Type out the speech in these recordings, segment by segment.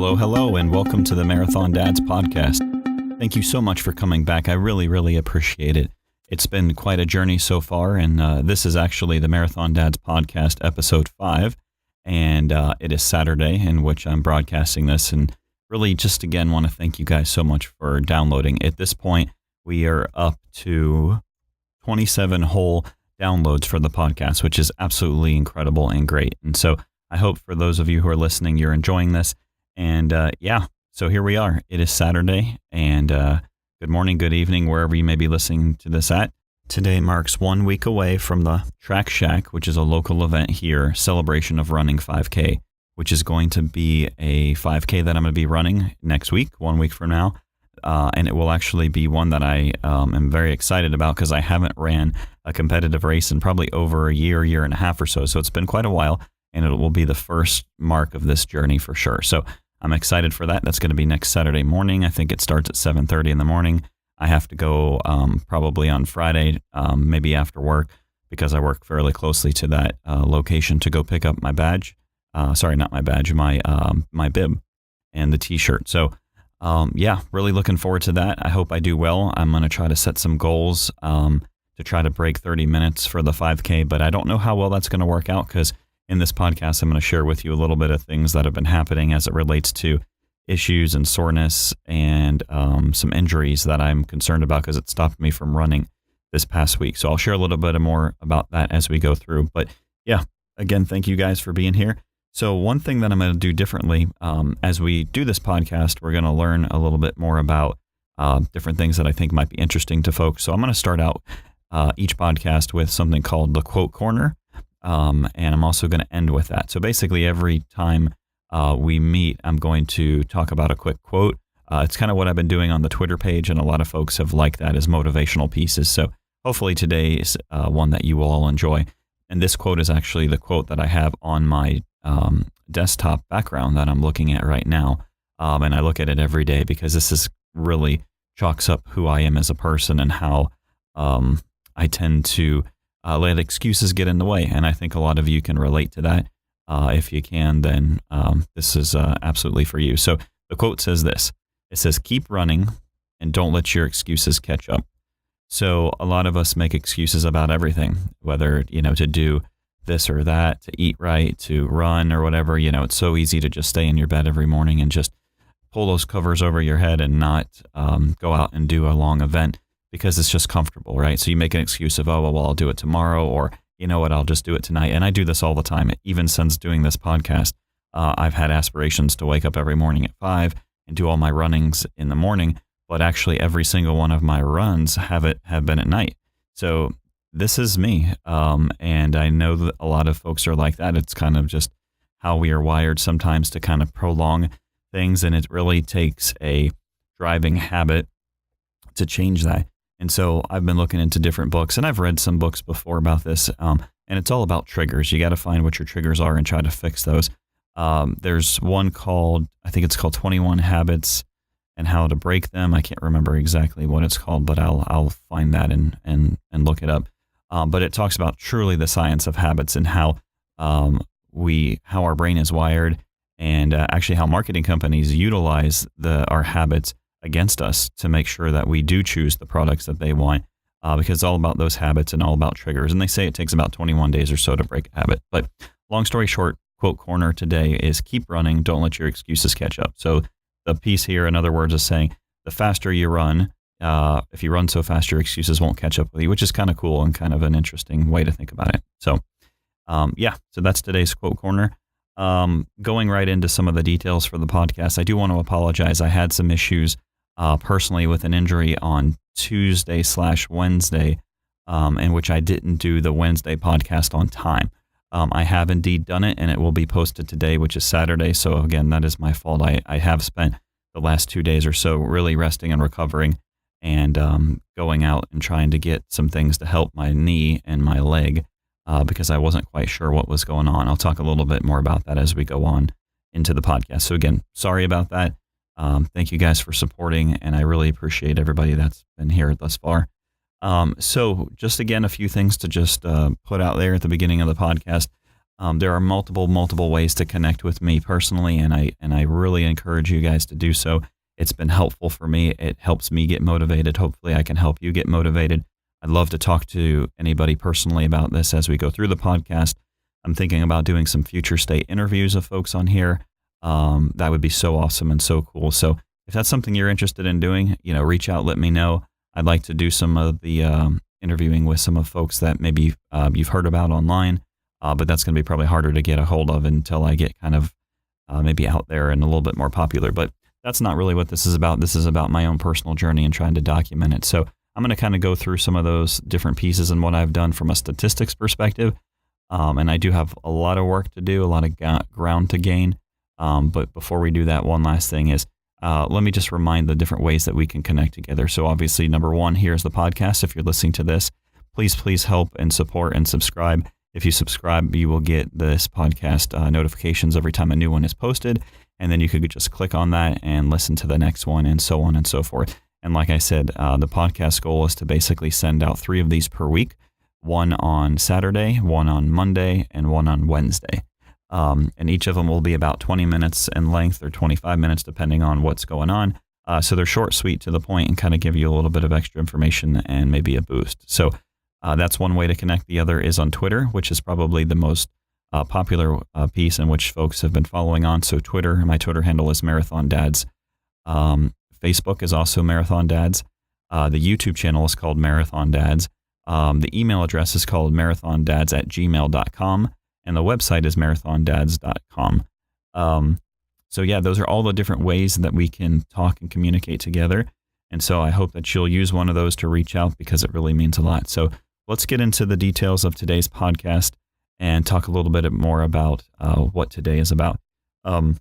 Hello, hello, and welcome to the Marathon Dads podcast. Thank you so much for coming back. I really, really appreciate it. It's been quite a journey so far, and this is actually the Marathon Dads podcast, episode 5, and it is Saturday in which I'm broadcasting this, and really just again want to thank you guys so much for downloading. At this point, we are up to 27 whole downloads for the podcast, which is absolutely incredible and great. And so I hope for those of you who are listening, you're enjoying this. And so here we are. It is Saturday, and good morning, good evening, wherever you may be listening to this at. Today marks 1 week away from the Track Shack, which is a local event here, celebration of running 5K, which is going to be a 5K that I'm going to be running next week, 1 week from now. And it will actually be one that I am very excited about because I haven't ran a competitive race in probably over a year and a half or so. So it's been quite a while, and it will be the first mark of this journey for sure. So I'm excited for that. That's going to be next Saturday morning. I think it starts at 7:30 in the morning. I have to go probably on Friday, maybe after work, because I work fairly closely to that location to go pick up my badge. Sorry, not my badge, my bib and the t-shirt. So really looking forward to that. I hope I do well. I'm going to try to set some goals to try to break 30 minutes for the 5K, but I don't know how well that's going to work out because in this podcast, I'm going to share with you a little bit of things that have been happening as it relates to issues and soreness and some injuries that I'm concerned about because it stopped me from running this past week. So I'll share a little bit more about that as we go through. But yeah, again, thank you guys for being here. So one thing that I'm going to do differently as we do this podcast, we're going to learn a little bit more about different things that I think might be interesting to folks. So I'm going to start out each podcast with something called the Quote Corner, and I'm also going to end with that. So basically every time we meet, I'm going to talk about a quick quote. It's kind of what I've been doing on the Twitter page, and a lot of folks have liked that as motivational pieces. So hopefully today is one that you will all enjoy. And this quote is actually the quote that I have on my desktop background that I'm looking at right now. And I look at it every day because this is really chalks up who I am as a person and how I tend to let excuses get in the way. And I think a lot of you can relate to that. If you can, then this is absolutely for you. So the quote says this. It says, "Keep running and don't let your excuses catch up." So a lot of us make excuses about everything, whether, to do this or that, to eat right, to run or whatever. It's so easy to just stay in your bed every morning and just pull those covers over your head and not go out and do a long event because it's just comfortable, right? So you make an excuse of, I'll do it tomorrow, or you know what, I'll just do it tonight. And I do this all the time. Even since doing this podcast, I've had aspirations to wake up every morning at 5 and do all my runnings in the morning, but actually every single one of my runs have been at night. So this is me. And I know that a lot of folks are like that. It's kind of just how we are wired sometimes to kind of prolong things. And it really takes a driving habit to change that. And so I've been looking into different books, and I've read some books before about this. And it's all about triggers. You got to find what your triggers are and try to fix those. There's one called, I think it's called 21 Habits and How to Break Them. I can't remember exactly what it's called, but I'll find that and look it up. But it talks about truly the science of habits and how our brain is wired, and actually how marketing companies utilize our habits against us to make sure that we do choose the products that they want, because it's all about those habits and all about triggers. And they say it takes about 21 days or so to break a habit. But long story short, quote corner today is keep running, don't let your excuses catch up. So the piece here, in other words, is saying the faster you run, if you run so fast, your excuses won't catch up with you, which is kind of cool and kind of an interesting way to think about it. So so that's today's quote corner. Going right into some of the details for the podcast, I do want to apologize. I had some issues personally with an injury on Tuesday/Wednesday, in which I didn't do the Wednesday podcast on time. I have indeed done it, and it will be posted today, which is Saturday. So again, that is my fault. I have spent the last 2 days or so really resting and recovering and going out and trying to get some things to help my knee and my leg because I wasn't quite sure what was going on. I'll talk a little bit more about that as we go on into the podcast. So again, sorry about that. Thank you guys for supporting, and I really appreciate everybody that's been here thus far. So just again, a few things to just put out there at the beginning of the podcast. There are multiple ways to connect with me personally, and I really encourage you guys to do so. It's been helpful for me. It helps me get motivated. Hopefully I can help you get motivated. I'd love to talk to anybody personally about this as we go through the podcast. I'm thinking about doing some future state interviews of folks on here. That would be so awesome and so cool. So if that's something you're interested in doing, reach out, let me know. I'd like to do some of the interviewing with some of folks that maybe you've heard about online, but that's going to be probably harder to get a hold of until I get kind of maybe out there and a little bit more popular. But that's not really what this is about. This is about my own personal journey and trying to document it. So I'm going to kind of go through some of those different pieces and what I've done from a statistics perspective. And I do have a lot of work to do, a lot of ground to gain. But before we do that, one last thing is, let me just remind the different ways that we can connect together. So obviously, number one, here's the podcast. If you're listening to this, please help and support and subscribe. If you subscribe, you will get this podcast notifications every time a new one is posted. And then you could just click on that and listen to the next one and so on and so forth. And like I said, the podcast goal is to basically send out 3 of these per week, one on Saturday, one on Monday, and one on Wednesday. And each of them will be about 20 minutes in length or 25 minutes, depending on what's going on. So they're short, sweet, to the point, and kind of give you a little bit of extra information and maybe a boost. So that's one way to connect. The other is on Twitter, which is probably the most popular piece in which folks have been following on. So Twitter, my Twitter handle is Marathon Dads. Facebook is also Marathon Dads. The YouTube channel is called Marathon Dads. The email address is called marathondads@gmail.com. And the website is marathondads.com. So yeah, those are all the different ways that we can talk and communicate together. And so I hope that you'll use one of those to reach out, because it really means a lot. So let's get into the details of today's podcast and talk a little bit more about what today is about. So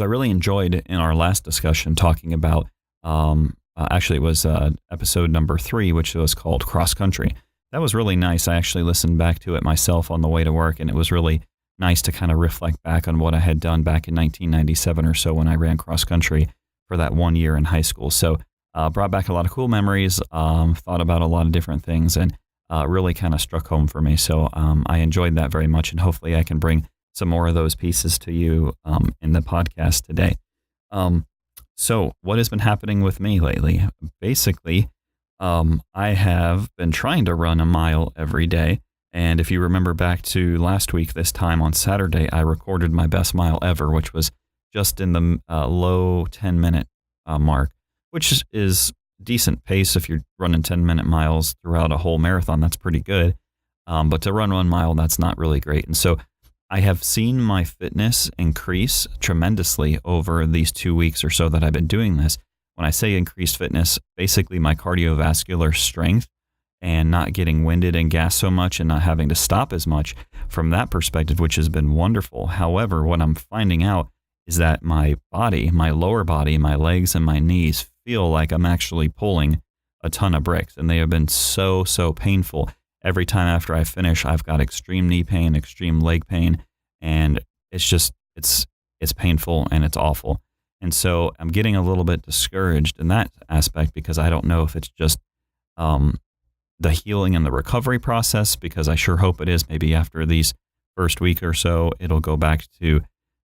I really enjoyed in our last discussion talking about, actually it was episode number 3, which was called Cross Country. That was really nice. I actually listened back to it myself on the way to work, and it was really nice to kind of reflect back on what I had done back in 1997 or so when I ran cross country for that 1 year in high school. So brought back a lot of cool memories, thought about a lot of different things, and really kind of struck home for me. So I enjoyed that very much, and hopefully I can bring some more of those pieces to you in the podcast today. So what has been happening with me lately? Basically, I have been trying to run a mile every day. And if you remember back to last week, this time on Saturday, I recorded my best mile ever, which was just in the low 10-minute mark, which is decent pace. If you're running 10-minute miles throughout a whole marathon, that's pretty good. But to run 1 mile, that's not really great. And so I have seen my fitness increase tremendously over these 2 weeks or so that I've been doing this. When I say increased fitness, basically my cardiovascular strength and not getting winded and gassed so much and not having to stop as much from that perspective, which has been wonderful. However, what I'm finding out is that my body, my lower body, my legs and my knees feel like I'm actually pulling a ton of bricks, and they have been so painful. Every time after I finish, I've got extreme knee pain, extreme leg pain, and it's painful and it's awful. And so I'm getting a little bit discouraged in that aspect, because I don't know if it's just the healing and the recovery process, because I sure hope it is. Maybe after these first week or so, it'll go back to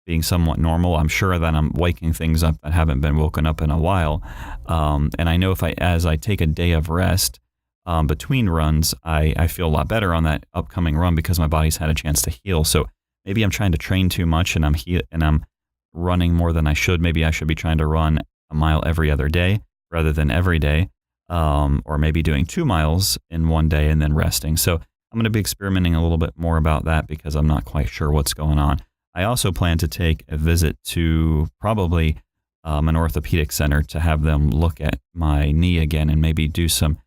being somewhat normal. I'm sure that I'm waking things up that haven't been woken up in a while. And I know as I take a day of rest between runs, I feel a lot better on that upcoming run, because my body's had a chance to heal. So maybe I'm trying to train too much and I'm running more than I should. Maybe I should be trying to run a mile every other day rather than every day, or maybe doing 2 miles in one day and then resting. So I'm going to be experimenting a little bit more about that, because I'm not quite sure what's going on. I also plan to take a visit to probably an orthopedic center to have them look at my knee again and maybe do some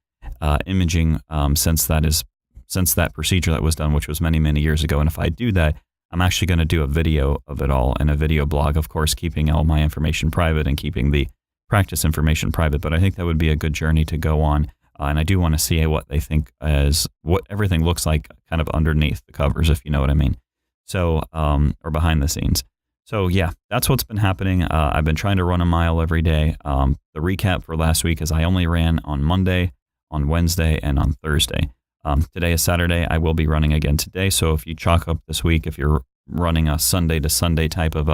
imaging since that procedure that was done, which was many years ago. And if I do that, I'm actually going to do a video of it all and a video blog, of course, keeping all my information private and keeping the practice information private. But I think that would be a good journey to go on. And I do want to see what they think as what everything looks like kind of underneath the covers, if you know what I mean. So, or behind the scenes. So yeah, that's what's been happening. I've been trying to run a mile every day. The recap for last week is I only ran on Monday, on Wednesday, and on Thursday. Today is Saturday. I will be running again today. So if you chalk up this week, if you're running a Sunday to Sunday type of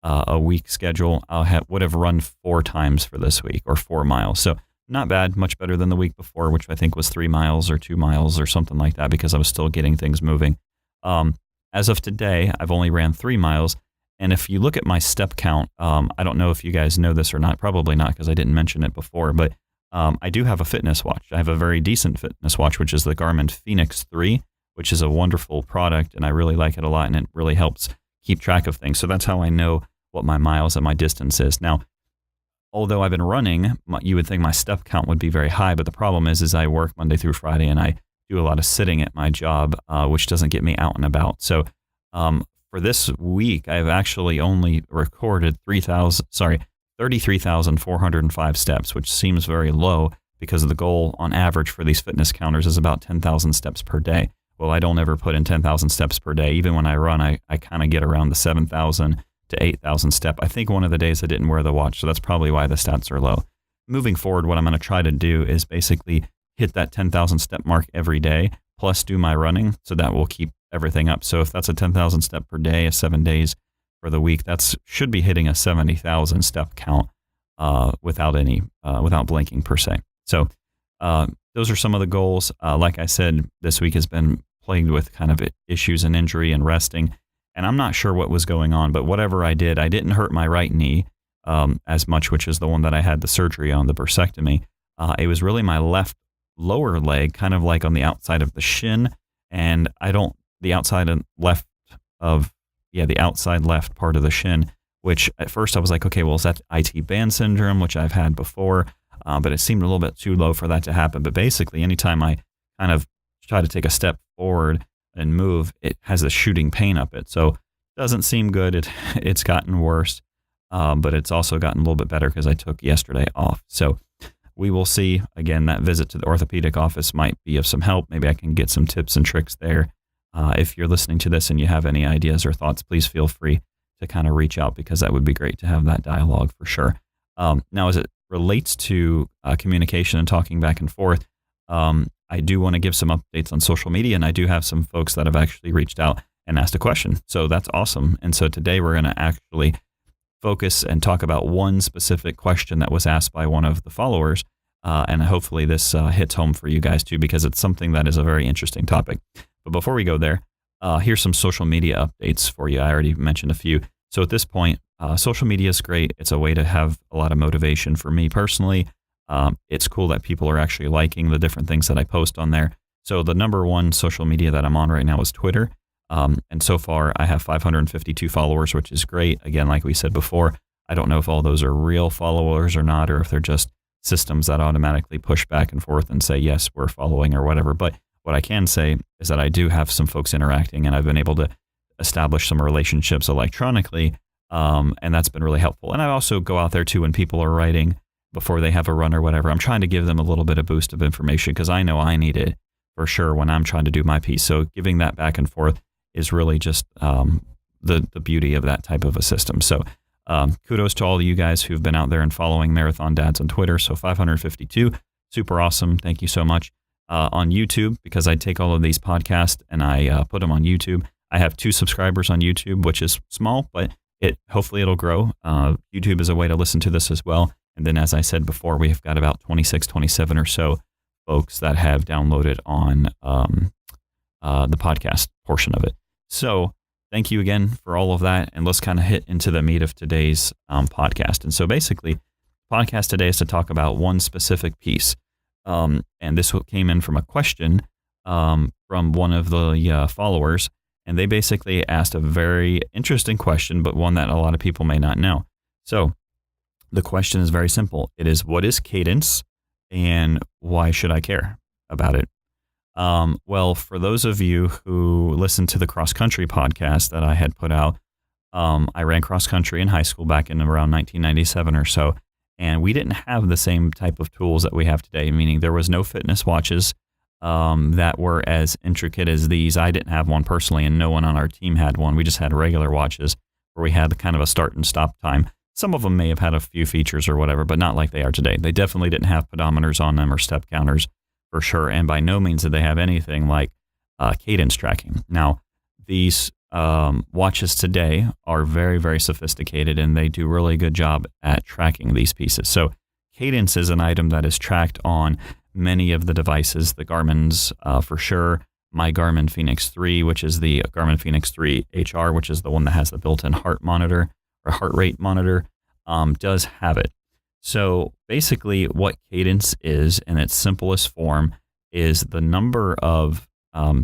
a week schedule, would have run 4 times for this week, or 4 miles. So not bad, much better than the week before, which I think was 3 miles or 2 miles or something like that, because I was still getting things moving. As of today, I've only ran 3 miles. And if you look at my step count, I don't know if you guys know this or not, probably not, because I didn't mention it before, but I do have a fitness watch. I have a very decent fitness watch, which is the Garmin Fenix 3, which is a wonderful product, and I really like it a lot, and it really helps keep track of things. So that's how I know what my miles and my distance is. Now, although I've been running, you would think my step count would be very high, but the problem is I work Monday through Friday, and I do a lot of sitting at my job, which doesn't get me out and about. So for this week, I've actually only recorded 33,405 steps, which seems very low because the goal on average for these fitness counters is about 10,000 steps per day. Well, I don't ever put in 10,000 steps per day. Even when I run, I kind of get around the 7,000 to 8,000 step. I think one of the days I didn't wear the watch, so that's probably why the stats are low. Moving forward, what I'm going to try to do is basically hit that 10,000 step mark every day, plus do my running, so that will keep everything up. So if that's a 10,000 step per day, 7 days for the week, that's should be hitting a 70,000 step count without blinking per se. So those are some of the goals. Like I said, this week has been plagued with kind of issues and injury and resting, and I'm not sure what was going on, but whatever I didn't hurt my right knee as much, which is the one that I had the surgery on, the bursectomy. It was really my left lower leg, kind of like on the outside of the shin, and the outside left part of the shin, which at first I was like, okay, well, is that IT band syndrome, which I've had before, but it seemed a little bit too low for that to happen. But basically, anytime I kind of try to take a step forward and move, it has a shooting pain up it. So it doesn't seem good. It's gotten worse, but it's also gotten a little bit better because I took yesterday off. So we will see. Again, that visit to the orthopedic office might be of some help. Maybe I can get some tips and tricks there. If you're listening to this and you have any ideas or thoughts, please feel free to kind of reach out, because that would be great to have that dialogue for sure. Now, as it relates to communication and talking back and forth, I do want to give some updates on social media, and I do have some folks that have actually reached out and asked a question. So that's awesome. And so today we're going to actually focus and talk about one specific question that was asked by one of the followers. And hopefully this hits home for you guys too, because it's something that is a very interesting topic. But before we go there, here's some social media updates for you. I already mentioned a few. So at this point, social media is great. It's a way to have a lot of motivation for me personally. It's cool that people are actually liking the different things that I post on there. So the number one social media that I'm on right now is Twitter. And so far I have 552 followers, which is great. Again, like we said before, I don't know if all those are real followers or not, or if they're just systems that automatically push back and forth and say, yes, we're following or whatever. But what I can say is that I do have some folks interacting, and I've been able to establish some relationships electronically. And that's been really helpful. And I also go out there too when people are writing before they have a run or whatever. I'm trying to give them a little bit of boost of information, because I know I need it for sure when I'm trying to do my piece. So giving that back and forth is really just the beauty of that type of a system. So kudos to all of you guys who've been out there and following Marathon Dads on Twitter. So 552, super awesome. Thank you so much. On YouTube, because I take all of these podcasts and I put them on YouTube. I have 2 subscribers on YouTube, which is small, but hopefully it'll grow. YouTube is a way to listen to this as well. And then, as I said before, we've got about 26, 27 or so folks that have downloaded on the podcast portion of it. So thank you again for all of that. And let's kind of hit into the meat of today's podcast. And so basically, the podcast today is to talk about one specific piece. And this came in from a question from one of the followers. And they basically asked a very interesting question, but one that a lot of people may not know. So the question is very simple. It is, what is Cadence and why should I care about it? Well, for those of you who listened to the cross country podcast that I had put out, I ran cross country in high school back in around 1997 or so. And we didn't have the same type of tools that we have today, meaning there was no fitness watches that were as intricate as these. I didn't have one personally, and no one on our team had one. We just had regular watches where we had kind of a start and stop time. Some of them may have had a few features or whatever, but not like they are today. They definitely didn't have pedometers on them or step counters for sure. And by no means did they have anything like cadence tracking. Now, these watches today are very, very sophisticated, and they do really good job at tracking these pieces. So cadence is an item that is tracked on many of the devices, the Garmin's for sure, my Garmin Fenix 3, which is the Garmin Fenix 3 HR, which is the one that has the built-in heart monitor or heart rate monitor, does have it. So basically what cadence is in its simplest form is the number of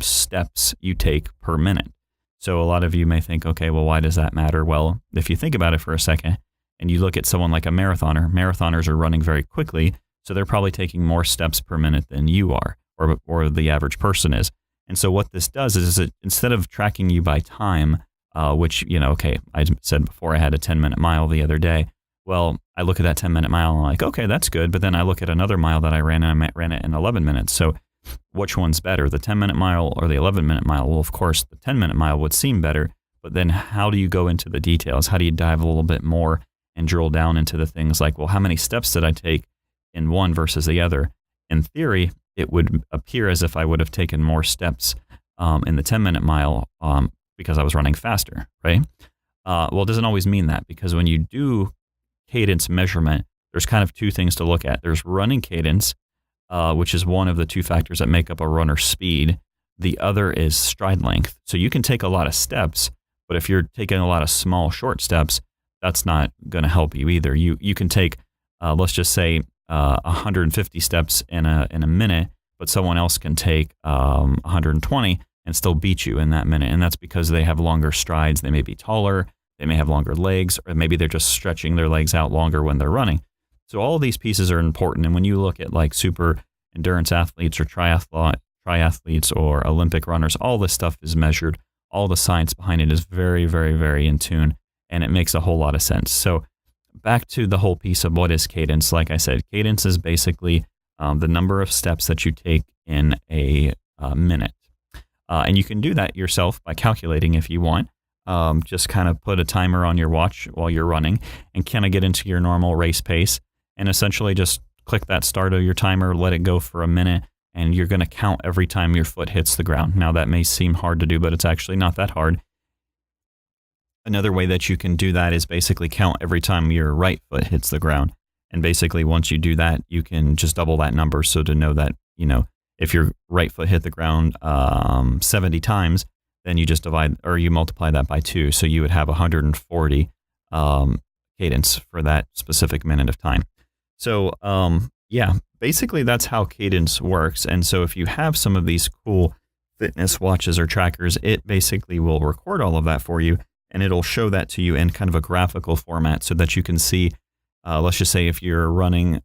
steps you take per minute. So a lot of you may think, okay, well, why does that matter? Well, if you think about it for a second and you look at someone like a marathoner, marathoners are running very quickly, so they're probably taking more steps per minute than you are, or the average person is. And so what this does is it, instead of tracking you by time, which, okay, I said before I had a 10-minute mile the other day. Well, I look at that 10-minute mile and I'm like, okay, that's good. But then I look at another mile that I ran and I ran it in 11 minutes. So which one's better, the 10-minute mile or the 11-minute mile? Well, of course, the 10-minute mile would seem better. But then how do you go into the details? How do you dive a little bit more and drill down into the things like, well, how many steps did I take in one versus the other? In theory, it would appear as if I would have taken more steps in the 10-minute mile because I was running faster, right? Well, it doesn't always mean that, because when you do cadence measurement, there's kind of two things to look at. There's running cadence, which is one of the two factors that make up a runner's speed. The other is stride length. So you can take a lot of steps, but if you're taking a lot of small, short steps, that's not going to help you either. You can take, let's just say, 150 steps in a minute, but someone else can take 120 and still beat you in that minute. And that's because they have longer strides. They may be taller, they may have longer legs, or maybe they're just stretching their legs out longer when they're running. So all of these pieces are important. And when you look at like super endurance athletes or triathletes or Olympic runners, all this stuff is measured. All the science behind it is very, very, very in tune, and it makes a whole lot of sense. So back to the whole piece of what is cadence. Like I said, cadence is basically the number of steps that you take in a minute. And you can do that yourself by calculating if you want. Just kind of put a timer on your watch while you're running and kind of get into your normal race pace, and essentially just click that start of your timer, let it go for a minute, and you're going to count every time your foot hits the ground. Now that may seem hard to do, but it's actually not that hard. Another way that you can do that is basically count every time your right foot hits the ground. And basically once you do that, you can just double that number. So to know that, if your right foot hit the ground 70 times, then you just divide, or you multiply that by 2. So you would have 140 cadence for that specific minute of time. So yeah, basically that's how cadence works. And so if you have some of these cool fitness watches or trackers, it basically will record all of that for you, and it'll show that to you in kind of a graphical format so that you can see, let's just say if you're running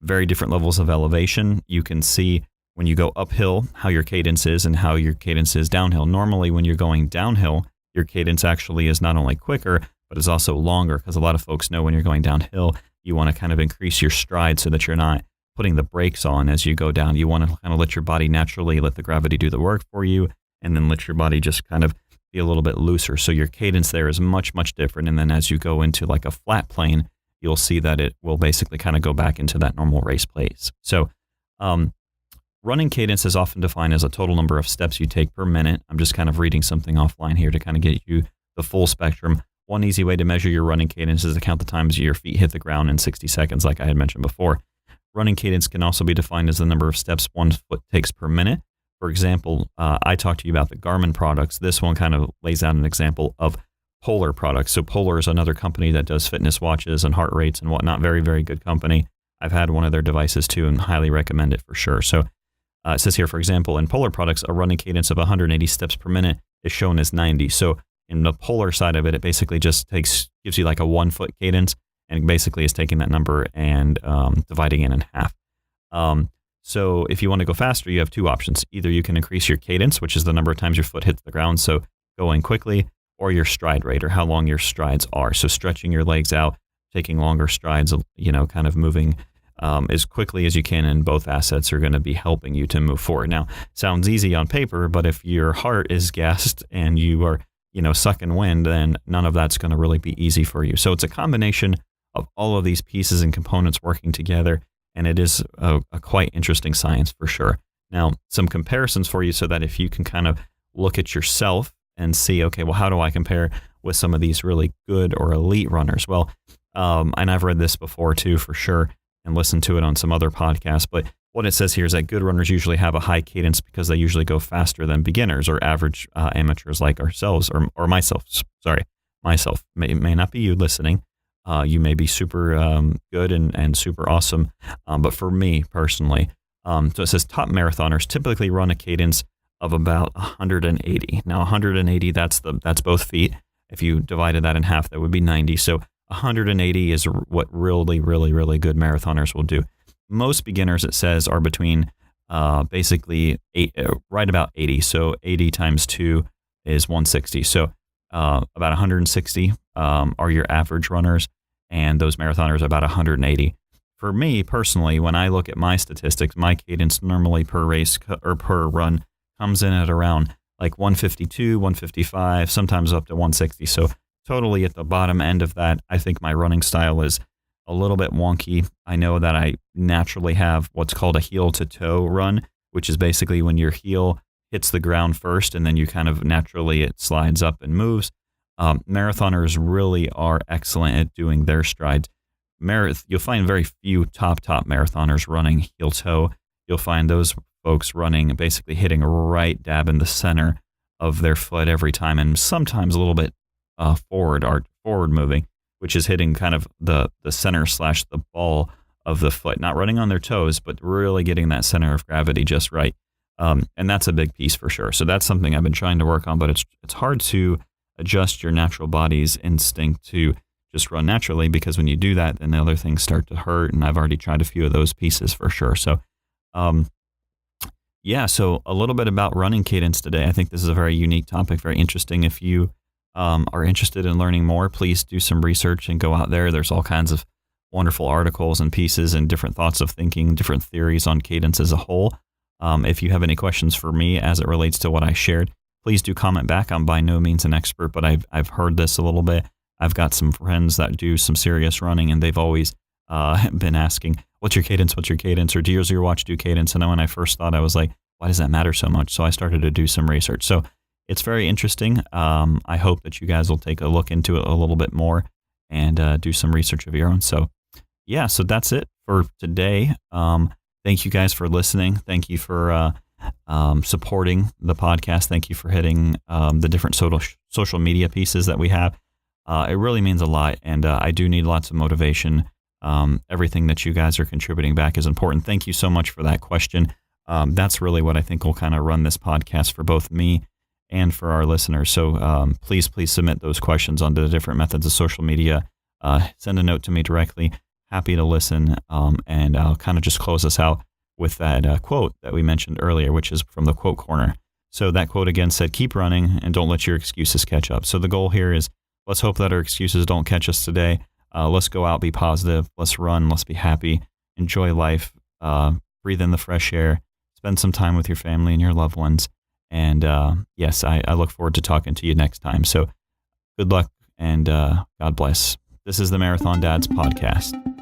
very different levels of elevation, you can see when you go uphill how your cadence is and how your cadence is downhill. Normally when you're going downhill, your cadence actually is not only quicker, but is also longer, because a lot of folks know when you're going downhill, you want to kind of increase your stride so that you're not putting the brakes on as you go down. You want to kind of let your body naturally let the gravity do the work for you, and then let your body just kind of be a little bit looser. So your cadence there is much, much different. And then as you go into like a flat plane, you'll see that it will basically kind of go back into that normal race pace. So running cadence is often defined as a total number of steps you take per minute. I'm just kind of reading something offline here to kind of get you the full spectrum. One easy way to measure your running cadence is to count the times your feet hit the ground in 60 seconds, like I had mentioned before. Running cadence can also be defined as the number of steps one foot takes per minute. For example, I talked to you about the Garmin products. This one kind of lays out an example of Polar products. So Polar is another company that does fitness watches and heart rates and whatnot. Very, very good company. I've had one of their devices too and highly recommend it for sure. So it says here, for example, in Polar products, a running cadence of 180 steps per minute is shown as 90. So in the Polar side of it, it basically just gives you like a 1 foot cadence, and basically is taking that number and dividing it in half. So if you want to go faster, you have two options. Either you can increase your cadence, which is the number of times your foot hits the ground, so going quickly, or your stride rate, or how long your strides are. So stretching your legs out, taking longer strides, kind of moving as quickly as you can, and both assets are going to be helping you to move forward. Now, sounds easy on paper, but if your heart is gassed and you are, sucking wind, then none of that's going to really be easy for you. So it's a combination of all of these pieces and components working together. and it is a quite interesting science for sure. Now, some comparisons for you so that if you can kind of look at yourself and see, okay, well, how do I compare with some of these really good or elite runners? Well, and I've read this before too, for sure, and listened to it on some other podcasts, but what it says here is that good runners usually have a high cadence because they usually go faster than beginners or average amateurs like ourselves or myself. Sorry, myself. May not be you listening. You may be super good and super awesome. But for me personally, so it says top marathoners typically run a cadence of about 180. Now 180, that's both feet. If you divided that in half, that would be 90. So 180 is what really, really, really good marathoners will do. Most beginners, it says, are between basically right about 80. So 80 times 2 is 160. So about 160 are your average runners, and those marathoners about 180. For me personally, when I look at my statistics, my cadence normally per race or per run comes in at around like 152, 155, sometimes up to 160. So totally at the bottom end of that. I think my running style is a little bit wonky. I know that I naturally have what's called a heel to toe run, which is basically when your heel hits the ground first and then you kind of naturally it slides up and moves. Marathoners really are excellent at doing their strides. You'll find very few top marathoners running heel toe. You'll find those folks running, basically hitting right dab in the center of their foot every time, and sometimes a little bit forward moving, which is hitting kind of the center / the ball of the foot, not running on their toes, but really getting that center of gravity just right. And that's a big piece for sure. So that's something I've been trying to work on, but it's hard to adjust your natural body's instinct to just run naturally, because when you do that, then the other things start to hurt. And I've already tried a few of those pieces for sure. So, so a little bit about running cadence today. I think this is a very unique topic, very interesting. If you are interested in learning more, please do some research and go out there. There's all kinds of wonderful articles and pieces and different thoughts of thinking, different theories on cadence as a whole. If you have any questions for me as it relates to what I shared, please do comment back. I'm by no means an expert, but I've heard this a little bit. I've got some friends that do some serious running, and they've always been asking, what's your cadence? Or does your watch do cadence? And then when I first thought, I was like, why does that matter so much? So I started to do some research. So it's very interesting. I hope that you guys will take a look into it a little bit more and do some research of your own. So so that's it for today. Thank you guys for listening. Thank you for supporting the podcast. Thank you for hitting the different social media pieces that we have. It really means a lot, and I do need lots of motivation. Everything that you guys are contributing back is important. Thank you so much for that question. That's really what I think will kind of run this podcast for both me and for our listeners. So please submit those questions onto the different methods of social media. Send a note to me directly. Happy to listen, and I'll kind of just close us out with that quote that we mentioned earlier, which is from the Quote Corner. So that quote again said, keep running and don't let your excuses catch up. So the goal here is, let's hope that our excuses don't catch us today. Let's go out, be positive. Let's run. Let's be happy. Enjoy life. Breathe in the fresh air. Spend some time with your family and your loved ones. And yes, I look forward to talking to you next time. So good luck and God bless. This is the Marathon Dads podcast.